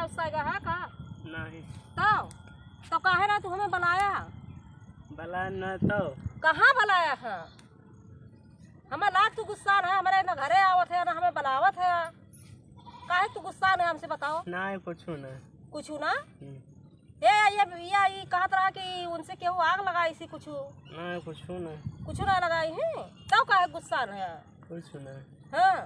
गुस्सा है का? नहीं। तो काहे ना तू हमें बुलाया? बुला न तो कहाँ बुलाया है? हमें लाख तू गुस्सा है, हमारे न घरे आवत है न हमें बुलावत है। काहे तू गुस्सा है हमसे बताओ? नहीं कुछ ना। कुछ ना? ये कहत रहा कि उनसे केहू आग लगाई सी कुछ? नहीं कुछ ना लगाई है। तो काहे गुस्सा है? कुछ ना। हाँ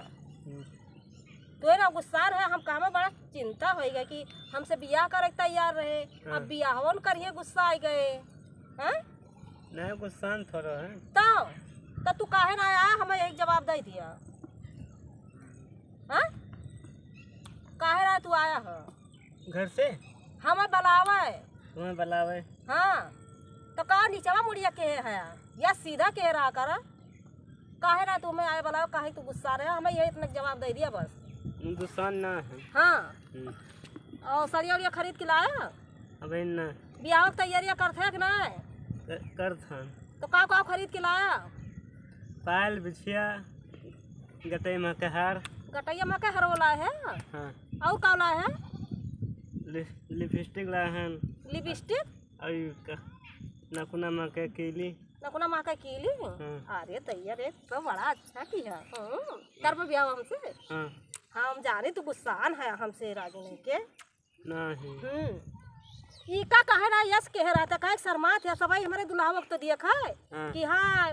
तो ना गुस्सा है। हम कहा में बड़ा चिंता हो गई कि हमसे बियाह करे तैयार रहे। हाँ। अब बियाहवन करिए गुस्सा आ गए। हाँ नहीं गुस्सा थोड़ा है। तो तू काहे ना आया? हमें एक जवाब दे दिया। हाँ काहे ना तू आया है? घर से हमें बुलावे। तुम्हें बुलावे? हाँ तो कहा नीचवा मुड़िया के है या सीधा के रहा कर? काहे ना तुम्हें आए बुलाओ? काहे तू गुस्सा रहे? हमें यही इतना जवाब दे दिया बस। गुस्सा ना है। हाँ और सरिया उरिया खरीद के लाया? अबे ना। बियाह की तैयारियां करते है कि नहीं? कर था। तो का खरीद के लाया? पायल बिछिया गटई में के हार। गटैया में के हरो लाए है? हाँ। और का लाए है? लिपस्टिक लाए हैं। लिपस्टिक और नकुना में के कीली। नकुना माँ का कीली? हाँ। अरे तैयार है तो बड़ा अच्छा किया। कर पे बियाह हमसे? हाँ। हम जाने तू गुस्सान है हमसे राजू नहीं के। नहीं। इका कहे ना यस कह रहा था काहे शर्मात है सबाई हमारे दुल्हा वक्त दिया खाए। हाँ। कि हाँ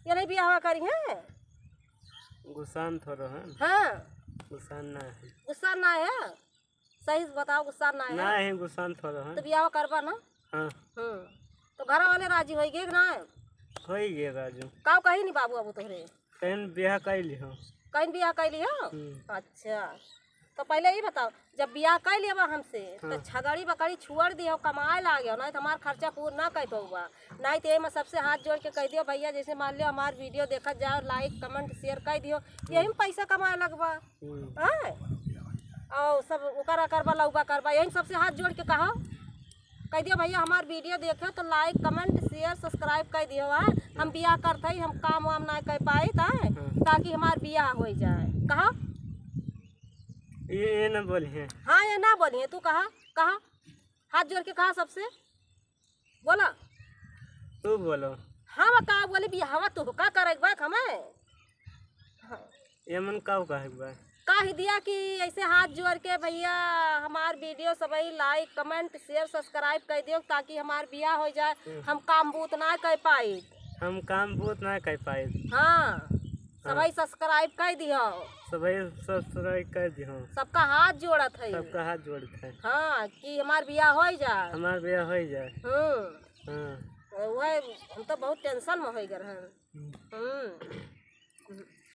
ये नहीं बियाह करी है। गुस्सा थोड़ा है। हाँ गुस्सा ना है। गुस्सा ना है? सही बताओ गुस्सा ना है? नहीं गुस्सा थोड़ा है। तो बियाह करबा ना? हाँ। तो घर वाले राजी हो गए ना? हो गया राजू। का कही नहीं बाबू अब तोहरे? कहीं ब्याह कर लियो। कहीं बियाह कर लिया? अच्छा तो पहले ये बताओ जब बियाह कर लिया हमसे तो छगड़ी बकड़ी छुअर दियो कमाए ला गया नहीं तो हमारा खर्चा पूरा ना कर पाऊगा। नहीं तो मैं सबसे हाथ जोड़ के कह दियो भैया जैसे मान लियो हमारे वीडियो देखा जाओ लाइक कमेंट शेयर कर दियो यही में पैसा कमाए लगवा। और सब उकरा करवा लउबा करवा यही सबसे हाथ जोड़ के कहो कह दियो भैया हमारे वीडियो देखो तो लाइक कमेंट शेयर सब्सक्राइब कर दियो। हम बियाह करते ही हम काम वाम ना कर पाए ताकि हमार बियाह हो जाए। कहा ये ना बोलिए। हाँ ये ना बोलिए। तू कहा हाथ जोड़ के कहा सबसे बोला। तू बोलो। हाँ वो कहा बोले बियाह तू का करे हमें? हाँ। ये मन का कह दिया कि ऐसे हाथ जोड़ के भैया हमार वीडियो सभी लाइक कमेंट शेयर सब्सक्राइब कर दियो ताकि हमार बियाह हो जाए। हम काम बूत ना कर पाए। हम काम बहुत ना कर पाए। हाँ सभी सब्सक्राइब कर दियो। सभी सब्सक्राइब कर दियो। सबका हाथ जोड़त है। सबका हाथ जोड़त है। हाँ कि हमार बियाह हो जाए। हमार बियाह हो जाए। वह हम तो बहुत टेंशन में हो गए हैं।